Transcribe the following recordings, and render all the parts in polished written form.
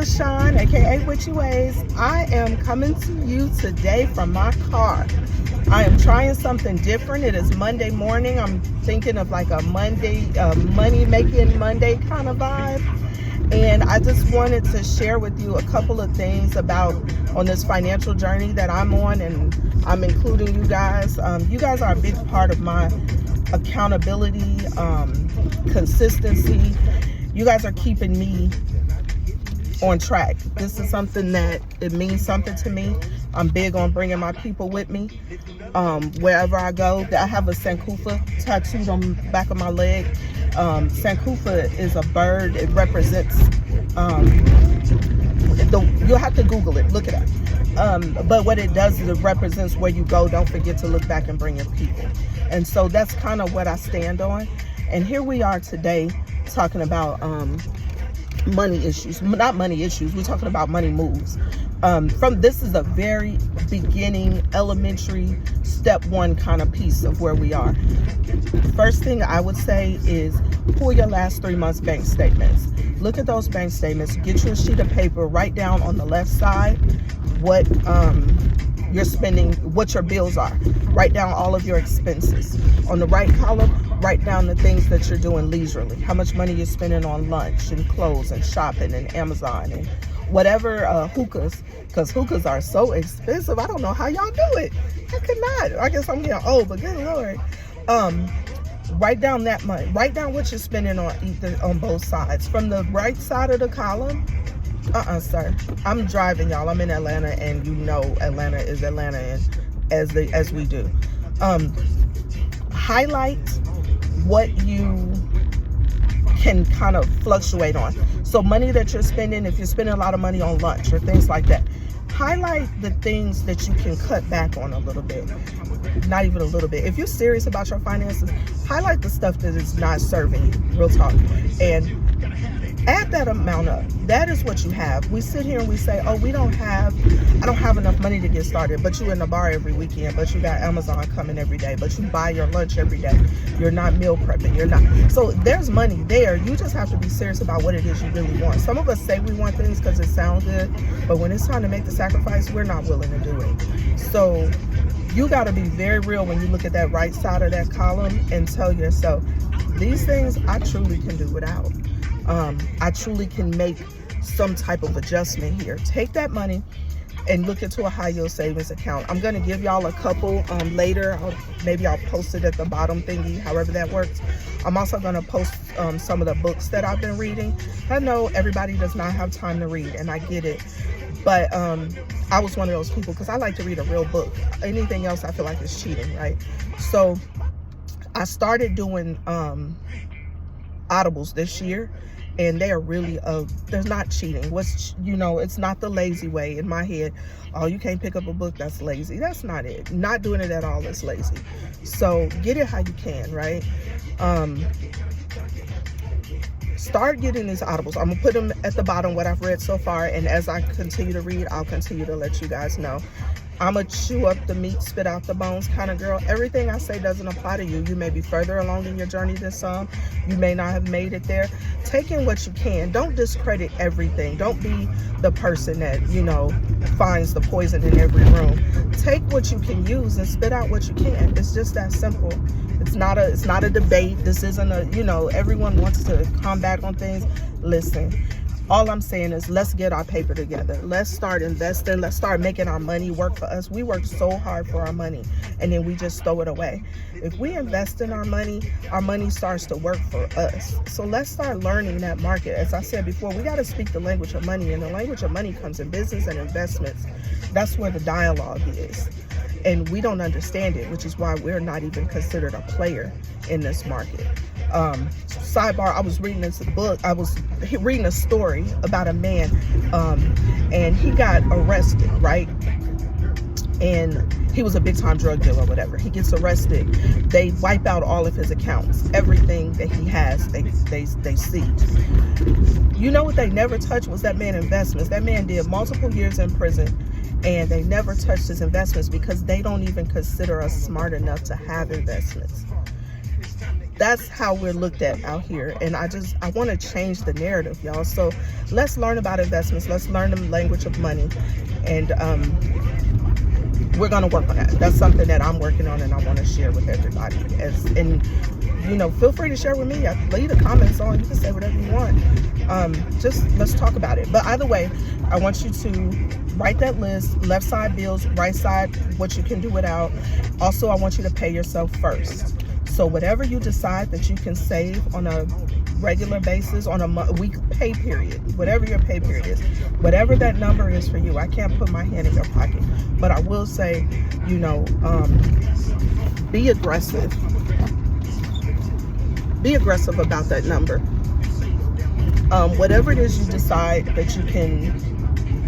Rashawn, aka Witchy Ways. I am coming to you today from my car. I am trying something different. It is Monday morning. I'm thinking of like a Monday, money making Monday kind of vibe. And I just wanted to share with you a couple of things about on this financial journey that I'm on, and I'm including you guys. You guys are a big part of my accountability, consistency. You guys are keeping me on track. This is something that it means something to me. I'm big on bringing my people with me wherever I go. I have a Sankofa tattooed on the back of my leg. Sankofa is a bird. It represents, you'll have to Google it, look it up. But what it does is it represents where you go. Don't forget to look back and bring your people. And so that's kind of what I stand on. And here we are today talking about money issues. Not money issues, we're talking about money moves. This is a very beginning, elementary, step one kind of piece of where we are. First thing I would say is pull your last 3 months bank statements. Look at those bank statements. Get you a sheet of paper. Write down on the left side what you're spending, what your bills are. Write down all of your expenses. On the right column, write down the things that you're doing leisurely. How much money you're spending on lunch and clothes and shopping and Amazon and whatever, hookahs, because hookahs are so expensive. I don't know how y'all do it. I could not. I guess I'm getting old, but good Lord. Write down that money. Write down what you're spending on both sides. From the right side of the column, sir. I'm driving, y'all. I'm in Atlanta, and you know Atlanta is Atlanta, and as we do. Highlight what you can kind of fluctuate on. So money that you're spending, if you're spending a lot of money on lunch or things like that, highlight the things that you can cut back on a little bit. Not even a little bit. If you're serious about your finances, highlight the stuff that is not serving you, real talk, and add that amount up. That is what you have. We sit here and we say, oh, I don't have enough money to get started, but you in the bar every weekend, but you got Amazon coming every day, but you buy your lunch every day. You're not meal prepping. You're not. So there's money there. You just have to be serious about what it is you really want. Some of us say we want things because it sounds good, but when it's time to make the sacrifice, we're not willing to do it. So you got to be very real when you look at that right side of that column and tell yourself, these things I truly can do without. I truly can make some type of adjustment here. Take that money and look into a high yield savings account. I'm going to give y'all a couple later. Maybe I'll post it at the bottom thingy, however that works. I'm also going to post some of the books that I've been reading. I know everybody does not have time to read, and I get it. But I was one of those people because I like to read a real book. Anything else I feel like is cheating, right? So I started doing Audibles this year, and they are really they're not cheating. It's not the lazy way in my head. Oh, you can't pick up a book, that's lazy. That's not it. Not doing it at all is lazy. So get it how you can, right? Start getting these Audibles. I'm gonna put them at the bottom, what I've read so far, and as I continue to read, I'll continue to let you guys know. I'm a chew up the meat, spit out the bones kind of girl. Everything I say doesn't apply to you. You may be further along in your journey than some. You may not have made it there. Take in what you can. Don't discredit everything. Don't be the person that, finds the poison in every room. Take what you can use and spit out what you can. It's just that simple. It's not a debate. This isn't everyone wants to combat on things. Listen. All I'm saying is let's get our paper together. Let's start investing. Let's start making our money work for us. We work so hard for our money, and then we just throw it away. If we invest in our money starts to work for us. So let's start learning that market. As I said before, we got to speak the language of money, and the language of money comes in business and investments. That's where the dialogue is. And we don't understand it, which is why we're not even considered a player in this market. Sidebar, I was reading this book. I was reading a story about a man, and he got arrested, right? And he was a big time drug dealer or whatever. He gets arrested. They wipe out all of his accounts. Everything that he has, they seize. You know what they never touched was that man's investments. That man did multiple years in prison, and they never touched his investments because they don't even consider us smart enough to have investments. that's how we're looked at out here. And I want to change the narrative, y'all. So let's learn about investments. Let's learn the language of money. And we're going to work on that. That's something that I'm working on and I want to share with everybody. And you know, feel free to share with me. Leave the comments on. You can say whatever you want. Just let's talk about it. But either way, I want you to write that list. Left side bills, right side what you can do without. Also, I want you to pay yourself first. So whatever you decide that you can save on a regular basis, on a week pay period, whatever your pay period is, whatever that number is for you. I can't put my hand in your pocket, but I will say, you know, be aggressive. Be aggressive about that number. Whatever it is you decide that you can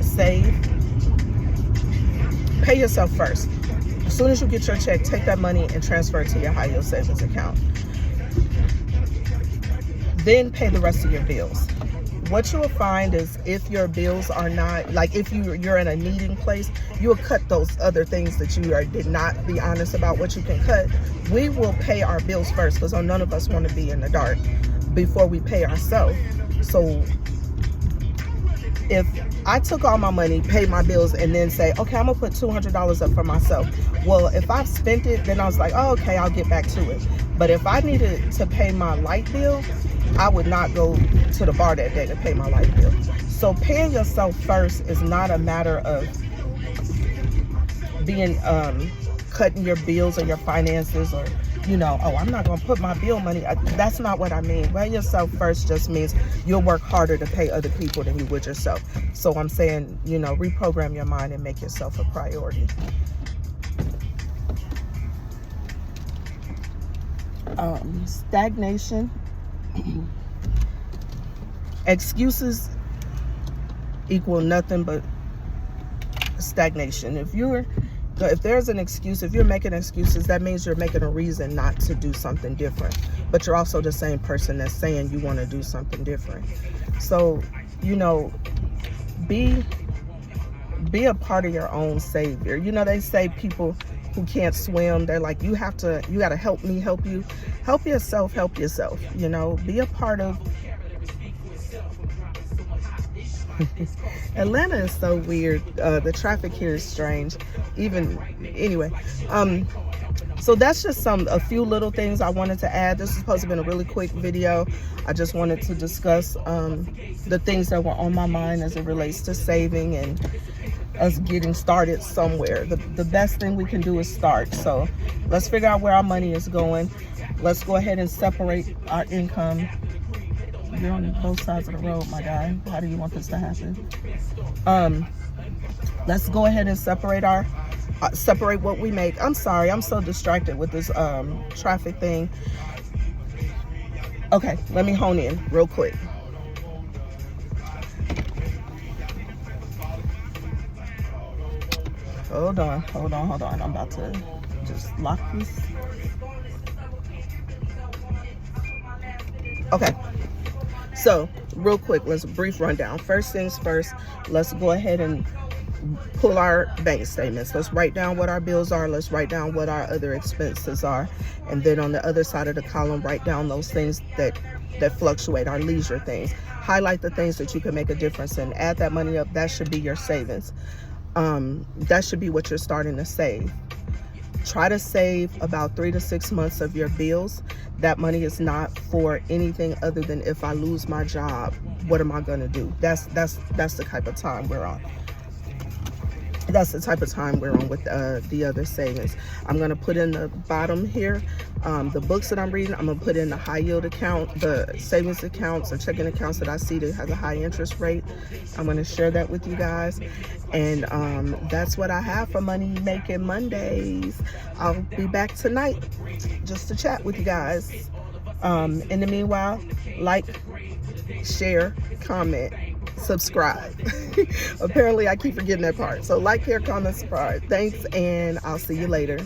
save, pay yourself first. As soon as you get your check, take that money and transfer it to your high yield savings account. Then pay the rest of your bills. What you will find is if your bills are not, like if you're in a needing place, you will cut those other things that you did not be honest about what you can cut. We will pay our bills first because none of us want to be in the dark before we pay ourselves. So if I took all my money, paid my bills, and then say, okay, I'm gonna put $200 up for myself. Well, if I've spent it, then I was like, oh, okay, I'll get back to it. But if I needed to pay my light bill, I would not go to the bar that day to pay my light bill. So paying yourself first is not a matter of being cutting your bills or your finances, or you know, oh, I'm not gonna put my bill money. That's not what I mean. Pay yourself first just means you'll work harder to pay other people than you would yourself. So I'm saying, you know, reprogram your mind and make yourself a priority. Stagnation. Excuses equal nothing but stagnation. If there's an excuse, if you're making excuses, that means you're making a reason not to do something different. But you're also the same person that's saying you want to do something different. So, you know, be a part of your own savior. You know, they say people who can't swim, they're like, you got to help me help you. Help yourself, you know, be a part of. Atlanta is so weird. The traffic here is strange. Anyway, so that's just a few little things I wanted to add. This is supposed to have been a really quick video. I just wanted to discuss the things that were on my mind as it relates to saving and us getting started somewhere. The best thing we can do is start. So let's figure out where our money is going. Let's go ahead and separate our income. You're on both sides of the road, my guy. How do you want this to happen? Let's go ahead and separate what we make. I'm sorry, I'm so distracted with this traffic thing. Okay, let me hone in real quick. Hold on. I'm about to just lock this. Okay. So, real quick, let's brief rundown. First things first, let's go ahead and pull our bank statements. Let's write down what our bills are. Let's write down what our other expenses are. And then on the other side of the column, write down those things that fluctuate, our leisure things. Highlight the things that you can make a difference in. Add that money up. That should be your savings. That should be what you're starting to save. Try to save about 3 to 6 months of your bills. That money is not for anything other than if I lose my job, what am I going to do? That's the type of time we're on. That's the type of time we're on with the other savings. I'm going to put in the bottom here the books that I'm reading. I'm going to put in the high yield account, the savings accounts and checking accounts that I see that has a high interest rate. I'm going to share that with you guys. And that's what I have for Money Making Mondays. I'll be back tonight just to chat with you guys. In the meanwhile, like, share, comment, subscribe. Apparently I keep forgetting that part. So like, share, comment, subscribe. Thanks, and I'll see you later.